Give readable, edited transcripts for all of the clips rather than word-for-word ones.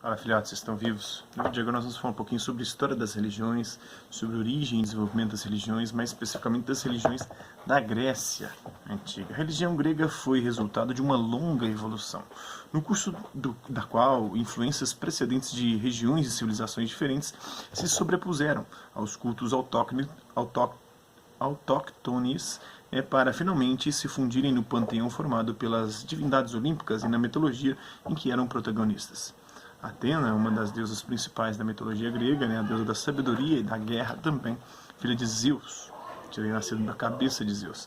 Fala, filhotes, vocês estão vivos? No vídeo de agora nós vamos falar um pouquinho sobre a história das religiões, sobre a origem e desenvolvimento das religiões, mais especificamente das religiões da Grécia Antiga. A religião grega foi resultado de uma longa evolução, no curso da qual influências precedentes de regiões e civilizações diferentes se sobrepuseram aos cultos autóctones para finalmente se fundirem no panteão formado pelas divindades olímpicas e na mitologia em que eram protagonistas. Atena, uma das deusas principais da mitologia grega, a deusa da sabedoria e da guerra também, filha de Zeus, teria nascido da cabeça de Zeus.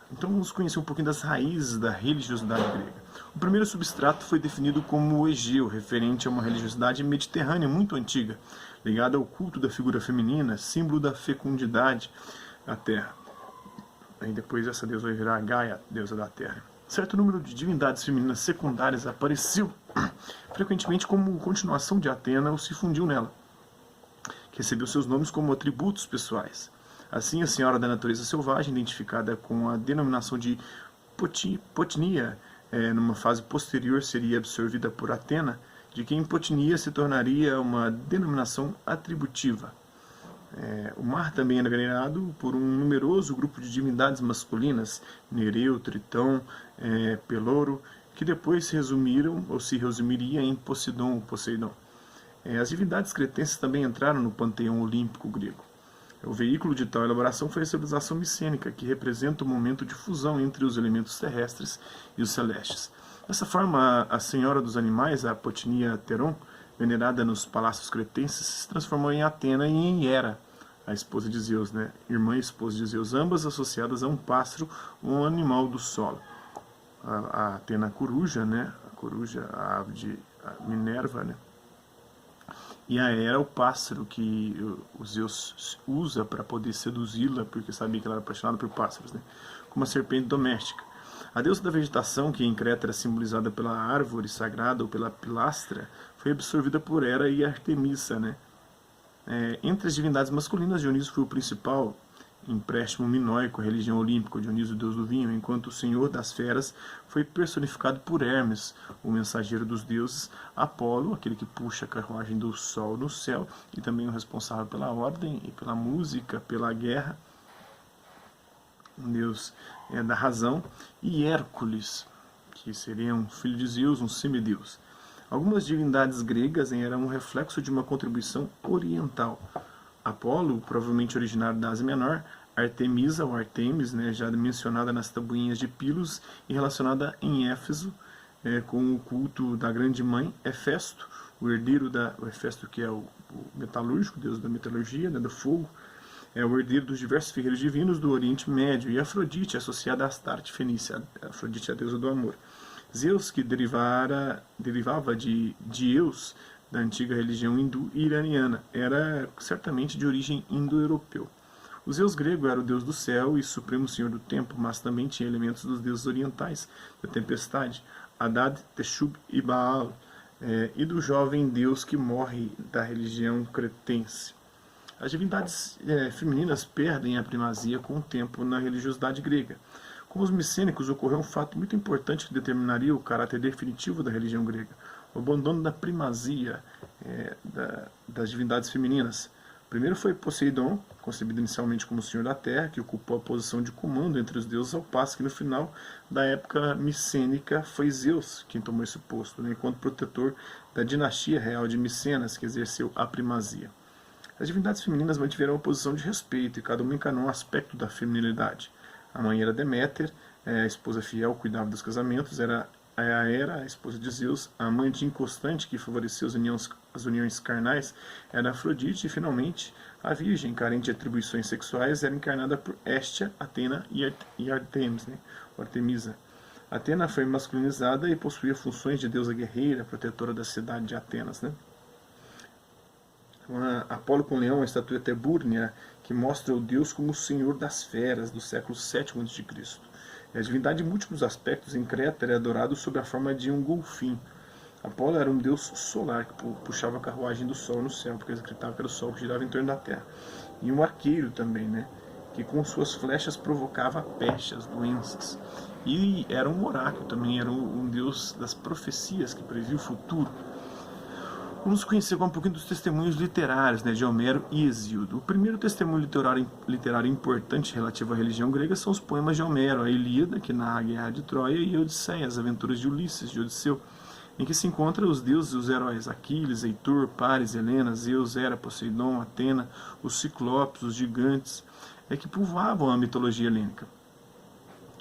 Então vamos conhecer um pouquinho das raízes da religiosidade grega. O primeiro substrato foi definido como o Egeu, referente a uma religiosidade mediterrânea muito antiga, ligada ao culto da figura feminina, símbolo da fecundidade da terra. Aí depois essa deusa vai virar a Gaia, deusa da terra. Certo número de divindades femininas secundárias apareceu frequentemente como continuação de Atena ou se fundiu nela, que recebeu seus nomes como atributos pessoais. Assim, a Senhora da Natureza Selvagem, identificada com a denominação de Potnia, numa fase posterior seria absorvida por Atena, de quem Potnia se tornaria uma denominação atributiva. O mar também era venerado por um numeroso grupo de divindades masculinas, Nereu, Tritão, Peloro, que depois se resumiria em Poseidon. As divindades cretenses também entraram no panteão olímpico grego. O veículo de tal elaboração foi a civilização micênica, que representa o momento de fusão entre os elementos terrestres e os celestes. Dessa forma, a senhora dos animais, a Potnia Teron, venerada nos palácios cretenses, se transformou em Atena e em Hera, a esposa de Zeus, irmã e esposa de Zeus, ambas associadas a um pássaro ou um animal do solo. A Atena coruja, a coruja, a ave de Minerva, e a Hera, o pássaro que o Zeus usa para poder seduzi-la, porque sabia que ela era apaixonada por pássaros, como uma serpente doméstica. A deusa da vegetação, que em Creta era simbolizada pela árvore sagrada ou pela pilastra, foi absorvida por Hera e Artemisa. Entre as divindades masculinas, Dionísio foi o principal empréstimo minoico à religião olímpica, Dionísio, deus do vinho, enquanto o senhor das feras foi personificado por Hermes, o mensageiro dos deuses, Apolo, aquele que puxa a carruagem do sol no céu, e também o responsável pela ordem e pela música, pela guerra, um deus da razão, e Hércules, que seria um filho de Zeus, um semideus. Algumas divindades gregas eram um reflexo de uma contribuição oriental. Apolo, provavelmente originário da Ásia Menor, Artemisa, ou Artemis, já mencionada nas tabuinhas de Pilos e relacionada em Éfeso com o culto da grande mãe, Hefesto, o herdeiro o Hefesto, que é o metalúrgico, deus da metalurgia, do fogo, é o herdeiro dos diversos ferreiros divinos do Oriente Médio, e Afrodite, associada a Astarte Fenícia, Afrodite é a deusa do amor. Zeus, que derivava de Eus, da antiga religião hindu-iraniana, era certamente de origem indo-europeu. O Zeus grego era o deus do céu e supremo senhor do tempo, mas também tinha elementos dos deuses orientais, da tempestade, Haddad, Teshub e Baal, e do jovem deus que morre da religião cretense. As divindades femininas perdem a primazia com o tempo na religiosidade grega. Com os micênicos ocorreu um fato muito importante que determinaria o caráter definitivo da religião grega: o abandono da primazia das divindades femininas. Primeiro foi Poseidon, concebido inicialmente como senhor da terra, que ocupou a posição de comando entre os deuses, ao passo que no final da época micênica foi Zeus quem tomou esse posto, enquanto protetor da dinastia real de Micenas, que exerceu a primazia. As divindades femininas mantiveram uma posição de respeito, e cada uma encarnou um aspecto da feminilidade. A mãe era Deméter, a esposa fiel cuidava dos casamentos, era a Hera, a esposa de Zeus. A amante inconstante, que favoreceu as uniões carnais, era Afrodite, e finalmente a virgem, carente de atribuições sexuais, era encarnada por Hestia, Atena e Artemis, Artemisa. Atena foi masculinizada e possuía funções de deusa guerreira, protetora da cidade de Atenas. Apolo com leão, a estatueta Ebúrnia, que mostra o deus como o senhor das feras, do século VII a.C. A divindade de múltiplos aspectos em Creta era adorado sob a forma de um golfinho. Apolo era um deus solar que puxava a carruagem do sol no céu, porque eles acreditavam que era o sol que girava em torno da terra. E um arqueiro também, que com suas flechas provocava a peste, as doenças. E era um oráculo também, era um deus das profecias que previa o futuro. Vamos conhecer um pouquinho dos testemunhos literários, né, de Homero e Hesíodo. O primeiro testemunho literário importante relativo à religião grega são os poemas de Homero, a Ilíada, que narra a Guerra de Troia, e a Odisseia, as aventuras de Ulisses, de Odisseu, em que se encontram os deuses e os heróis Aquiles, Heitor, Paris, Helena, Zeus, Hera, Poseidon, Atena, os ciclopes, os gigantes, que povoavam a mitologia helênica.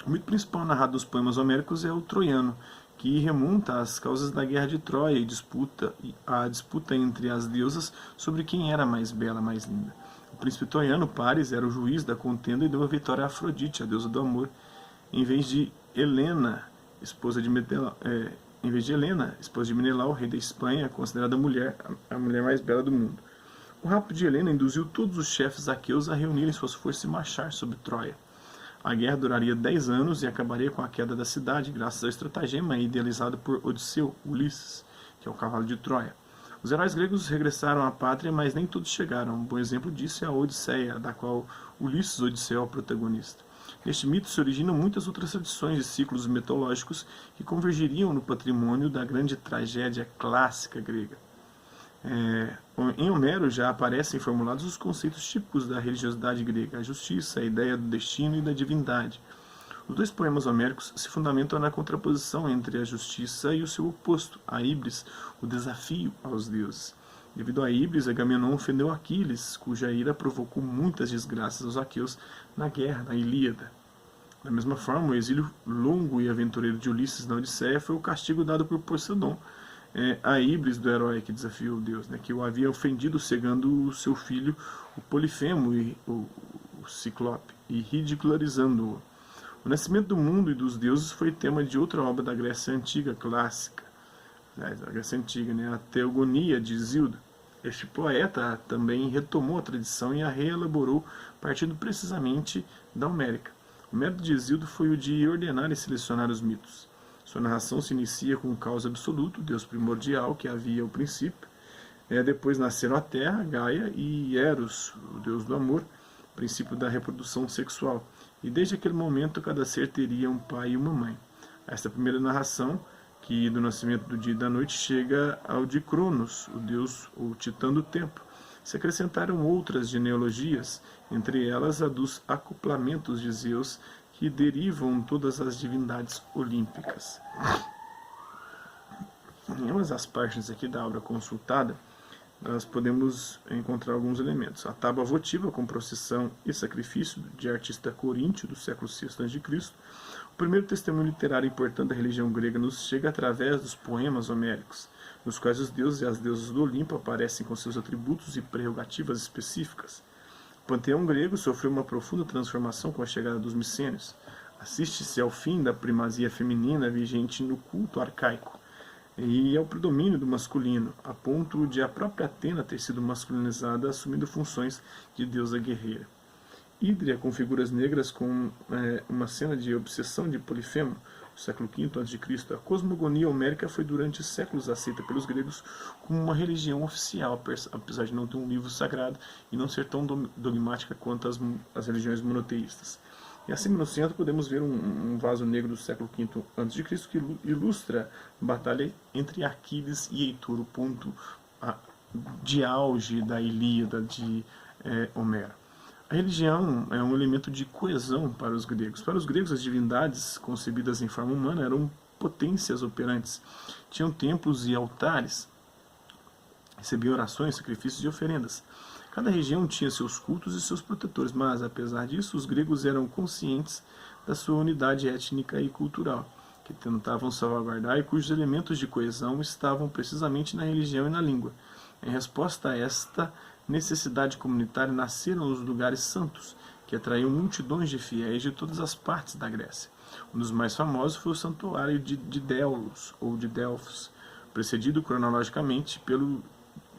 O mito principal narrado nos poemas homéricos é o troiano, que remonta às causas da Guerra de Troia e a disputa entre as deusas sobre quem era mais bela, mais linda. O príncipe troiano, Paris, era o juiz da contenda e deu a vitória a Afrodite, a deusa do amor, em vez de Helena, esposa de Menelau, rei da Espanha, considerada a mulher mais bela do mundo. O rapto de Helena induziu todos os chefes aqueus a reunirem suas forças e marchar sobre Troia. A guerra duraria 10 anos e acabaria com a queda da cidade, graças ao estratagema idealizado por Odisseu, Ulisses, que é o cavalo de Troia. Os heróis gregos regressaram à pátria, mas nem todos chegaram. Um bom exemplo disso é a Odisseia, da qual Ulisses Odisseu é o protagonista. Neste mito se originam muitas outras tradições e ciclos mitológicos que convergiriam no patrimônio da grande tragédia clássica grega. Em Homero já aparecem formulados os conceitos típicos da religiosidade grega, a justiça, a ideia do destino e da divindade. Os dois poemas homéricos se fundamentam na contraposição entre a justiça e o seu oposto, a híbris, o desafio aos deuses. Devido à híbris, Agamenon ofendeu Aquiles, cuja ira provocou muitas desgraças aos aqueus na guerra, na Ilíada. Da mesma forma, o exílio longo e aventureiro de Ulisses na Odisseia foi o castigo dado por Poseidon, a híbris do herói que desafiou Deus, que o havia ofendido cegando o seu filho, o Polifemo, o Ciclope, e ridicularizando-o. O nascimento do mundo e dos deuses foi tema de outra obra da Grécia Antiga, clássica, da Grécia Antiga, a Teogonia de Hesíodo. Este poeta também retomou a tradição e a reelaborou, partindo precisamente da Homérica. O método de Hesíodo foi o de ordenar e selecionar os mitos. Sua narração se inicia com o caos absoluto, Deus primordial, que havia ao princípio. Depois nasceram a Terra, Gaia, e Eros, o Deus do amor, princípio da reprodução sexual. E desde aquele momento cada ser teria um pai e uma mãe. Esta primeira narração, que do nascimento do dia e da noite, chega ao de Cronos, o Deus ou Titã do tempo. Se acrescentaram outras genealogias, entre elas a dos acoplamentos de Zeus, que derivam todas as divindades olímpicas. Em ambas as páginas aqui da obra consultada, nós podemos encontrar alguns elementos. A tábua votiva com procissão e sacrifício de artista coríntio do século VI a.C. O primeiro testemunho literário importante da religião grega nos chega através dos poemas homéricos, nos quais os deuses e as deusas do Olimpo aparecem com seus atributos e prerrogativas específicas. O panteão grego sofreu uma profunda transformação com a chegada dos micênios. Assiste-se ao fim da primazia feminina vigente no culto arcaico e ao predomínio do masculino, a ponto de a própria Atena ter sido masculinizada, assumindo funções de deusa guerreira. Hídria, com figuras negras, com uma cena de obsessão de Polifemo, no século V a.C., a cosmogonia homérica foi durante séculos aceita pelos gregos como uma religião oficial, apesar de não ter um livro sagrado e não ser tão dogmática quanto as religiões monoteístas. E acima no centro podemos ver um vaso negro do século V a.C. que ilustra a batalha entre Aquiles e Heitor, o ponto de auge da Ilíada de Homero. A religião é um elemento de coesão para os gregos. Para os gregos, as divindades concebidas em forma humana eram potências operantes. Tinham templos e altares, recebiam orações, sacrifícios e oferendas. Cada região tinha seus cultos e seus protetores, mas, apesar disso, os gregos eram conscientes da sua unidade étnica e cultural, que tentavam salvaguardar e cujos elementos de coesão estavam precisamente na religião e na língua. Em resposta a esta necessidade comunitária nasceram os lugares santos, que atraíam multidões de fiéis de todas as partes da Grécia. Um dos mais famosos foi o santuário de Délos, ou de Delfos, precedido cronologicamente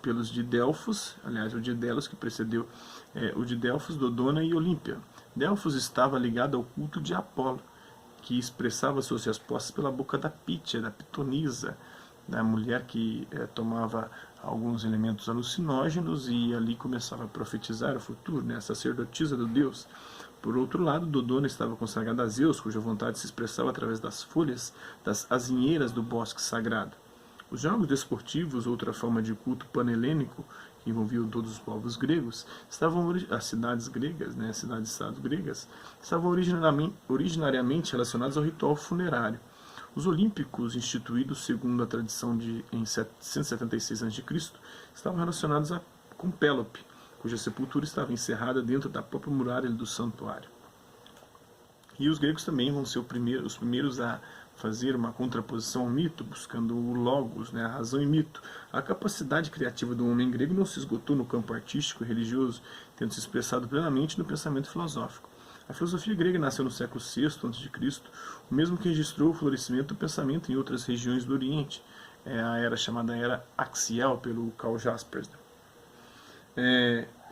pelos de Delfos, aliás, o de Delos que precedeu o de Delfos, Dodona e Olímpia. Delfos estava ligado ao culto de Apolo, que expressava suas respostas pela boca da Pítia, da pitonisa, da mulher que tomava alguns elementos alucinógenos e ali começava a profetizar o futuro, a sacerdotisa do deus. Por outro lado, Dodona estava consagrada a Zeus, cuja vontade se expressava através das folhas das azinheiras do bosque sagrado. Os jogos desportivos, outra forma de culto panhelênico, que envolviam todos os povos gregos, as cidades gregas, né, as cidades-estados gregas, estavam originariamente relacionadas ao ritual funerário. Os olímpicos, instituídos segundo a tradição em 176 a.C., estavam relacionados com Pélope, cuja sepultura estava encerrada dentro da própria muralha do santuário. E os gregos também vão ser os primeiros a fazer uma contraposição ao mito, buscando o logos, né, a razão e mito. A capacidade criativa do homem grego não se esgotou no campo artístico e religioso, tendo se expressado plenamente no pensamento filosófico. A filosofia grega nasceu no século VI a.C., o mesmo que registrou o florescimento do pensamento em outras regiões do Oriente, a era chamada Era Axial, pelo Karl Jaspers.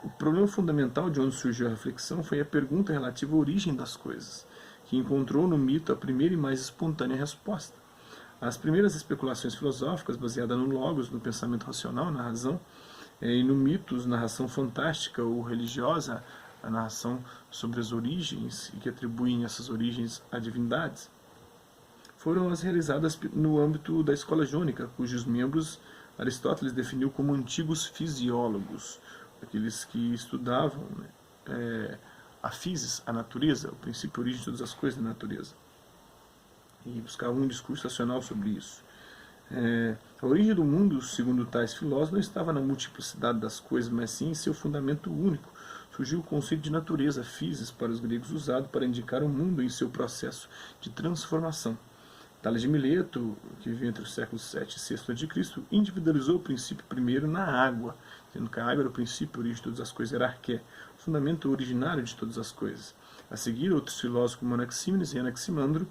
O problema fundamental de onde surgiu a reflexão foi a pergunta relativa à origem das coisas, que encontrou no mito a primeira e mais espontânea resposta. As primeiras especulações filosóficas, baseadas no logos, no pensamento racional, na razão, e no mitos, narração fantástica ou religiosa, a narração sobre as origens e que atribuem essas origens a divindades, foram as realizadas no âmbito da escola jônica, cujos membros Aristóteles definiu como antigos fisiólogos, aqueles que estudavam, né, a physis, a natureza, o princípio e origem de todas as coisas da natureza, e buscavam um discurso racional sobre isso. A origem do mundo, segundo tais filósofos, não estava na multiplicidade das coisas, mas sim em seu fundamento único. Surgiu o conceito de natureza, physis, para os gregos, usado para indicar o mundo em seu processo de transformação. Tales de Mileto, que viveu entre os séculos 7 e 6 a.C., individualizou o princípio primeiro na água, sendo que a água era o princípio, a origem de todas as coisas, era arqué, o fundamento originário de todas as coisas. A seguir, outros filósofos como Anaxímenes e Anaximandro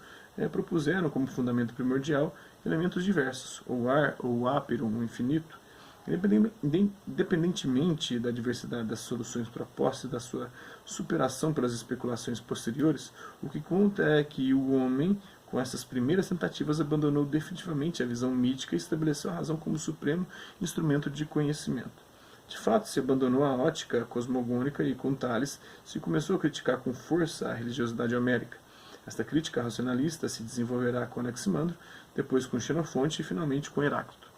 propuseram como fundamento primordial elementos diversos, ou ar, ou ápero, o infinito. Independentemente da diversidade das soluções propostas e da sua superação pelas especulações posteriores, o que conta é que o homem, com essas primeiras tentativas, abandonou definitivamente a visão mítica e estabeleceu a razão como supremo instrumento de conhecimento. De fato, se abandonou a ótica cosmogônica e, com Tales, se começou a criticar com força a religiosidade homérica. Esta crítica racionalista se desenvolverá com Anaximandro, depois com Xenofonte e finalmente com Heráclito.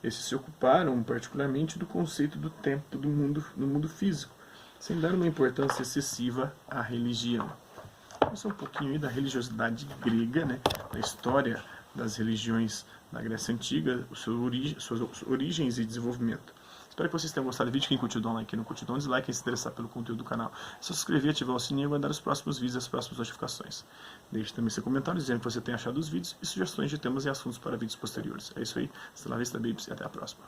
Esses se ocuparam particularmente do conceito do tempo do mundo físico, sem dar uma importância excessiva à religião. Isso é um pouquinho aí da religiosidade grega, né, da história das religiões na Grécia Antiga, suas origens e desenvolvimento. Espero que vocês tenham gostado do vídeo. Quem curtiu, dá um like. Quem não curtiu, dá um dislike. Quem se interessar pelo conteúdo do canal, é só se inscrever, ativar o sininho e aguardar os próximos vídeos e as próximas notificações. Deixe também seu comentário dizendo o que você tem achado dos vídeos e sugestões de temas e assuntos para vídeos posteriores. É isso aí. Hasta la vista, babies, e até a próxima.